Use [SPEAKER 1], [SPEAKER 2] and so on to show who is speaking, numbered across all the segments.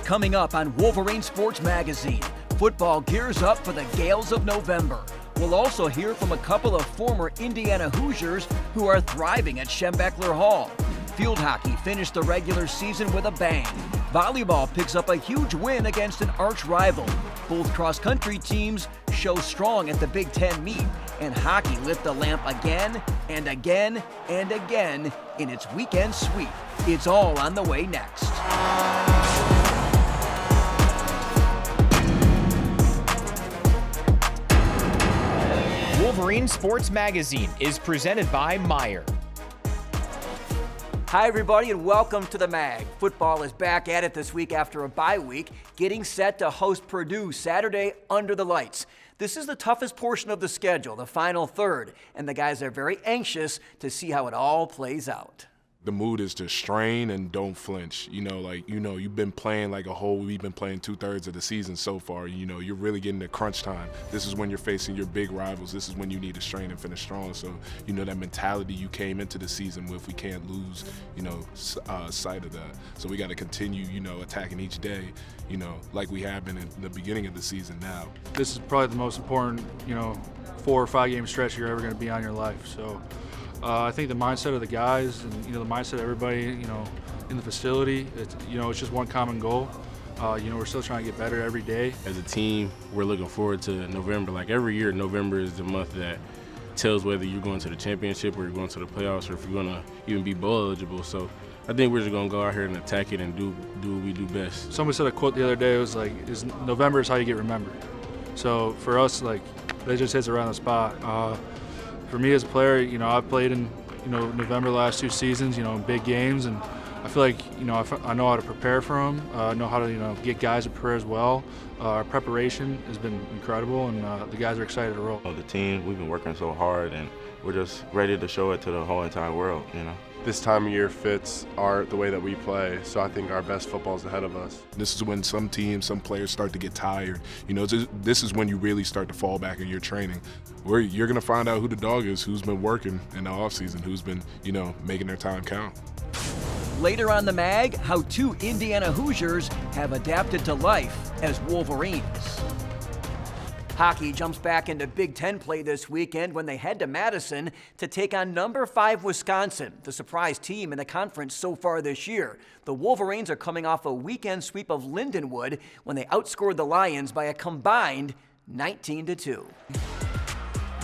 [SPEAKER 1] Coming up on Wolverine Sports Magazine, football gears up for the Gales of November. We'll also hear from a couple of former Indiana Hoosiers who are thriving at Schembechler Hall. Field hockey finished the regular season with a bang. Volleyball picks up a huge win against an arch rival. Both cross-country teams show strong at the Big Ten meet, and hockey lit the lamp again and again and again in its weekend sweep. It's all on the way next.
[SPEAKER 2] Wolverine Sports Magazine is presented by Meyer.
[SPEAKER 1] Hi, everybody, and welcome to the Mag. Football is back at it this week after a bye week, getting set to host Purdue Saturday under the lights. This is the toughest portion of the schedule, the final third, and the guys are very anxious to see how it all plays out.
[SPEAKER 3] The mood is to strain and don't flinch. You've been playing we've been playing 2/3 of the season so far. You're really getting to crunch time. This is when you're facing your big rivals. This is when you need to strain and finish strong. So, that mentality you came into the season with, we can't lose, sight of that. So we got to continue, attacking each day, like we have been in the beginning of the season now.
[SPEAKER 4] This is probably the most important, 4 or 5 game stretch you're ever going to be on your life. So I think the mindset of the guys and, the mindset of everybody, in the facility, it's just one common goal. We're still trying to get better every day.
[SPEAKER 5] As a team, we're looking forward to November. Like every year, November is the month that tells whether you're going to the championship or you're going to the playoffs or if you're going to even be bowl eligible. So I think we're just going to go out here and attack it and do what we do best.
[SPEAKER 4] Somebody said a quote the other day, it was like, November is how you get remembered. So for us, that just hits around the spot. For me as a player, I've played in, November the last 2 seasons, in big games, and I feel like, I know how to prepare for them. I know how to, get guys to prepare as well. Our preparation has been incredible, and the guys are excited to roll.
[SPEAKER 6] The team, we've been working so hard, and we're just ready to show it to the whole entire world,
[SPEAKER 7] This time of year fits the way that we play, so I think our best football is ahead of us.
[SPEAKER 3] This is when some teams, some players start to get tired. This is when you really start to fall back in your training. Where you're going to find out who the dog is, who's been working in the offseason, who's been, making their time count.
[SPEAKER 1] Later on the Mag, how 2 Indiana Hoosiers have adapted to life as Wolverines. Hockey jumps back into Big Ten play this weekend when they head to Madison to take on number 5 Wisconsin, the surprise team in the conference so far this year. The Wolverines are coming off a weekend sweep of Lindenwood when they outscored the Lions by a combined 19-2.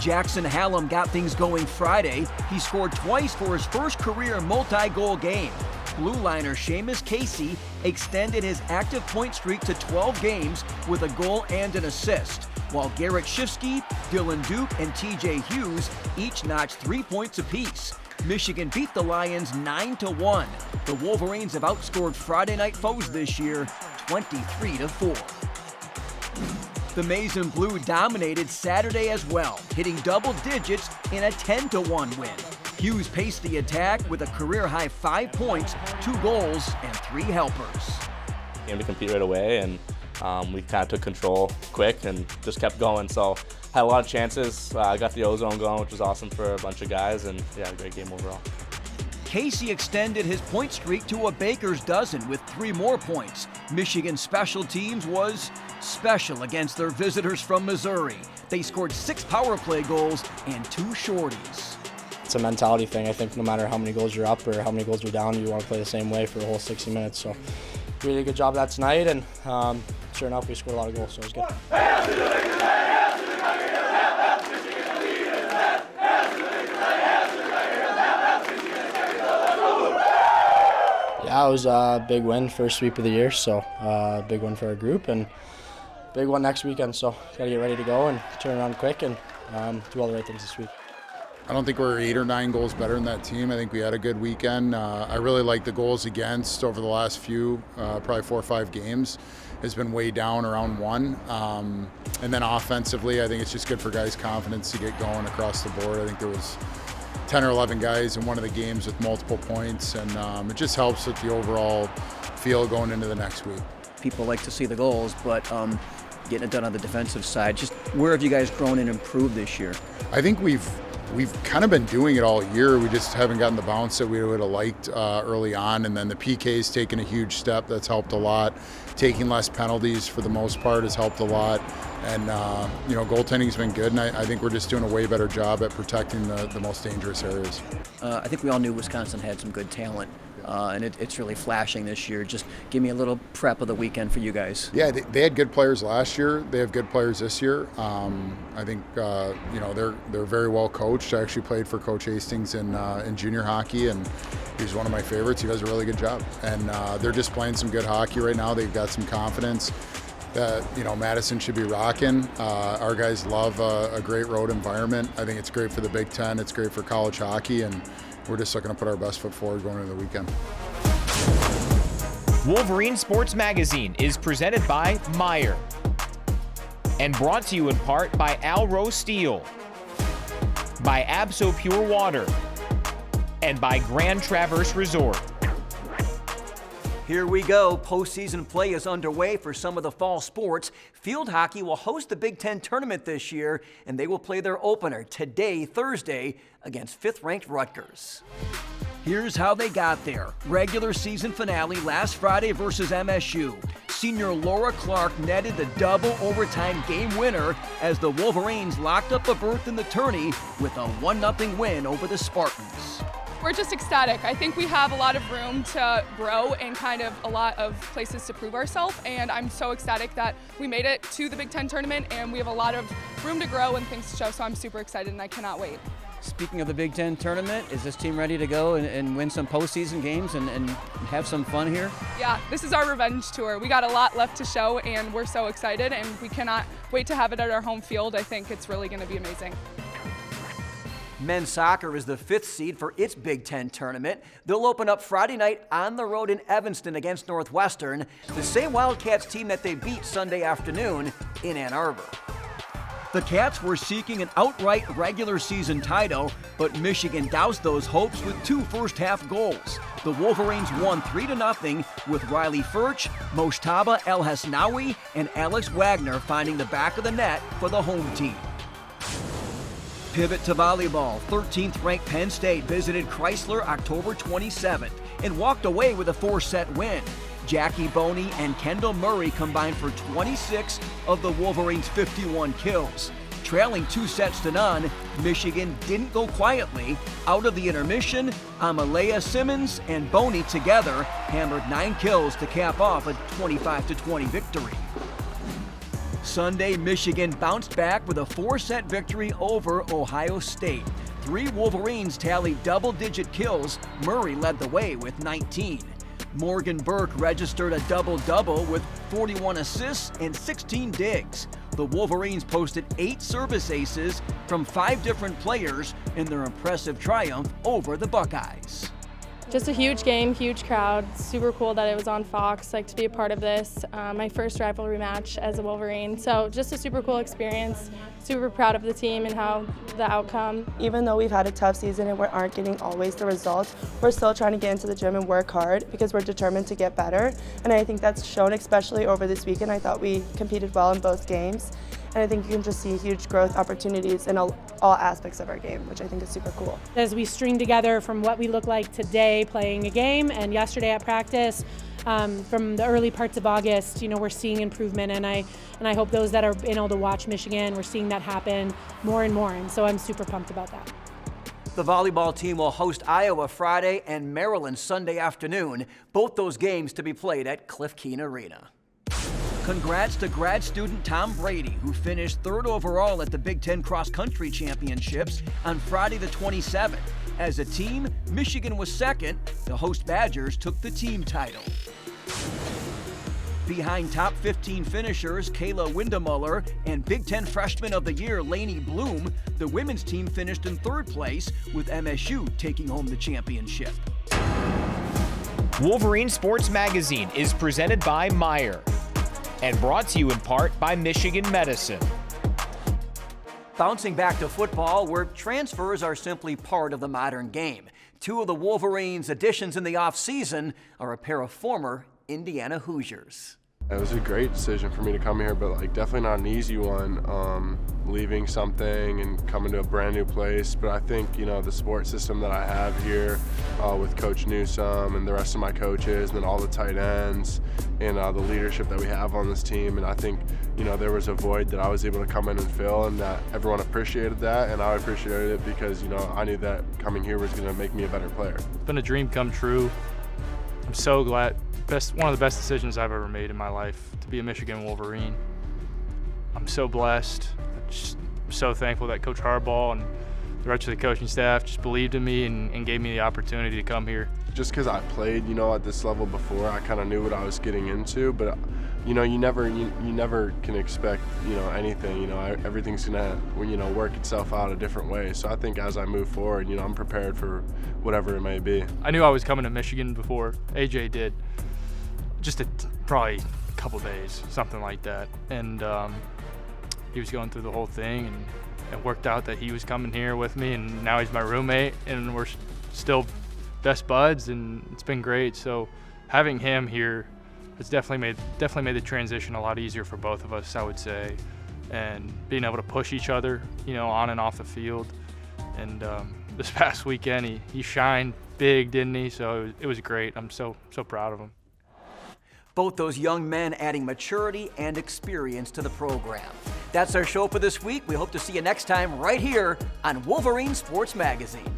[SPEAKER 1] Jackson Hallam got things going Friday. He scored twice for his first career multi-goal game. Blue liner Seamus Casey extended his active point streak to 12 games with a goal and an assist, while Garrett Shifsky, Dylan Duke, and TJ Hughes each notched 3 points apiece. Michigan beat the Lions 9-1. The Wolverines have outscored Friday night foes this year 23-4. The Maize and Blue dominated Saturday as well, hitting double digits in a 10-1 win. Hughes paced the attack with a career-high 5 points, 2 goals, and 3 helpers.
[SPEAKER 8] Came to compete right away, and we kind of took control quick and just kept going. So had a lot of chances. Got the ozone going, which was awesome for a bunch of guys, and a great game overall.
[SPEAKER 1] Casey extended his point streak to a baker's dozen with 3 more points. Michigan's special teams was special against their visitors from Missouri. They scored 6 power play goals and 2 shorties.
[SPEAKER 9] It's a mentality thing. I think no matter how many goals you're up or how many goals you're down, you want to play the same way for the whole 60 minutes. So really good job of that tonight, and sure enough, we scored a lot of goals, so it was good. Yeah, it was a big win, first sweep of the year, so big win for our group, and big one next weekend, so got to get ready to go and turn around quick and do all the right things this week.
[SPEAKER 10] I don't think we're 8 or 9 goals better than that team. I think we had a good weekend. I really like the goals against over the last few, probably 4 or 5 games. It's been way down around 1. And then offensively, I think it's just good for guys' confidence to get going across the board. I think there was 10 or 11 guys in one of the games with multiple points, and it just helps with the overall feel going into the next week.
[SPEAKER 1] People like to see the goals, but getting it done on the defensive side. Just where have you guys grown and improved this year?
[SPEAKER 10] I think we've we've kind of been doing it all year. We just haven't gotten the bounce that we would have liked early on. And then the PK's taken a huge step. That's helped a lot. Taking less penalties for the most part has helped a lot. And, goaltending's been good. And I think we're just doing a way better job at protecting the most dangerous areas.
[SPEAKER 1] I think we all knew Wisconsin had some good talent. And it's really flashing this year. Just give me a little prep of the weekend for you guys.
[SPEAKER 10] Yeah, they had good players last year. They have good players this year. I think they're very well coached. I actually played for Coach Hastings in junior hockey, and he's one of my favorites. He does a really good job, and they're just playing some good hockey right now. They've got some confidence that Madison should be rocking. Our guys love a great road environment. I think it's great for the Big Ten. It's great for college hockey, and we're just looking to put our best foot forward going into the weekend.
[SPEAKER 2] Wolverine Sports Magazine is presented by Meyer and brought to you in part by Alro Steel, by Abso Pure Water, and by Grand Traverse Resort.
[SPEAKER 1] Here we go. Postseason play is underway for some of the fall sports. Field hockey will host the Big Ten tournament this year, and they will play their opener today, Thursday, against 5th-ranked Rutgers. Here's how they got there. Regular season finale last Friday versus MSU. Senior Laura Clark netted the double overtime game winner as the Wolverines locked up a berth in the tourney with a 1-0 win over the Spartans.
[SPEAKER 11] We're just ecstatic. I think we have a lot of room to grow and kind of a lot of places to prove ourselves, and I'm so ecstatic that we made it to the Big Ten tournament and we have a lot of room to grow and things to show, so I'm super excited and I cannot wait.
[SPEAKER 1] Speaking of the Big Ten tournament, is this team ready to go and win some postseason games and have some fun here?
[SPEAKER 11] Yeah, this is our revenge tour. We got a lot left to show and we're so excited and we cannot wait to have it at our home field. I think it's really going to be amazing.
[SPEAKER 1] Men's soccer is the 5th seed for its Big Ten tournament. They'll open up Friday night on the road in Evanston against Northwestern, the same Wildcats team that they beat Sunday afternoon in Ann Arbor. The Cats were seeking an outright regular season title, but Michigan doused those hopes with 2 first-half goals. The Wolverines won 3-0 with Riley Furch, Moshtaba El Hasnawi, and Alex Wagner finding the back of the net for the home team. Pivot to volleyball. 13th-ranked Penn State visited Chrysler October 27th and walked away with a 4-set win. Jackie Boney and Kendall Murray combined for 26 of the Wolverines' 51 kills. Trailing 2-0, Michigan didn't go quietly. Out of the intermission, Amalea Simmons and Boney together hammered 9 kills to cap off a 25-20 victory. Sunday, Michigan bounced back with a 4-set victory over Ohio State. 3 Wolverines tallied double-digit kills. Murray led the way with 19. Morgan Burke registered a double-double with 41 assists and 16 digs. The Wolverines posted 8 service aces from 5 different players in their impressive triumph over the Buckeyes.
[SPEAKER 12] Just a huge game, huge crowd. Super cool that it was on Fox, like to be a part of this. My first rivalry match as a Wolverine. So just a super cool experience. Super proud of the team and how the outcome.
[SPEAKER 13] Even though we've had a tough season and we aren't getting always the results, we're still trying to get into the gym and work hard because we're determined to get better. And I think that's shown especially over this weekend. I thought we competed well in both games. And I think you can just see huge growth opportunities in all aspects of our game, which I think is super cool.
[SPEAKER 14] As we string together from what we look like today playing a game and yesterday at practice, from the early parts of August, we're seeing improvement, and I hope those that are able to watch Michigan, we're seeing that happen more and more, and so I'm super pumped about that.
[SPEAKER 1] The volleyball team will host Iowa Friday and Maryland Sunday afternoon, both those games to be played at Cliff Keen Arena. Congrats to grad student Tom Brady, who finished 3rd overall at the Big Ten Cross Country Championships on Friday the 27th. As a team, Michigan was 2nd. The host Badgers took the team title. Behind top 15 finishers Kayla Windemuller and Big Ten Freshman of the Year Lainey Bloom, the women's team finished in 3rd place, with MSU taking home the championship.
[SPEAKER 2] Wolverine Sports Magazine is presented by Meyer and brought to you in part by Michigan Medicine.
[SPEAKER 1] Bouncing back to football, where transfers are simply part of the modern game. 2 of the Wolverines' additions in the offseason are a pair of former Indiana Hoosiers.
[SPEAKER 7] It was a great decision for me to come here, but like definitely not an easy one. Leaving something and coming to a brand new place, but I think the support system that I have here with Coach Newsome and the rest of my coaches, and then all the tight ends and the leadership that we have on this team, and I think there was a void that I was able to come in and fill, and that everyone appreciated that, and I appreciated it because I knew that coming here was going to make me a better player.
[SPEAKER 4] It's been a dream come true. I'm so glad. One of the best decisions I've ever made in my life to be a Michigan Wolverine. I'm so blessed. I'm so thankful that Coach Harbaugh and the rest of the coaching staff just believed in me and gave me the opportunity to come here.
[SPEAKER 7] Just because I played, at this level before, I kind of knew what I was getting into, but you never can expect anything. Everything's gonna work itself out a different way. So I think as I move forward, I'm prepared for whatever it may be.
[SPEAKER 4] I knew I was coming to Michigan before AJ did, just probably a couple days, something like that, and he was going through the whole thing, and it worked out that he was coming here with me, and now he's my roommate, and we're still best buds, and it's been great. So having him here has definitely made the transition a lot easier for both of us, I would say, and being able to push each other, on and off the field. And this past weekend, he shined big, didn't he? So it was great. I'm so proud of him.
[SPEAKER 1] Both those young men adding maturity and experience to the program. That's our show for this week. We hope to see you next time right here on Wolverine Sports Magazine.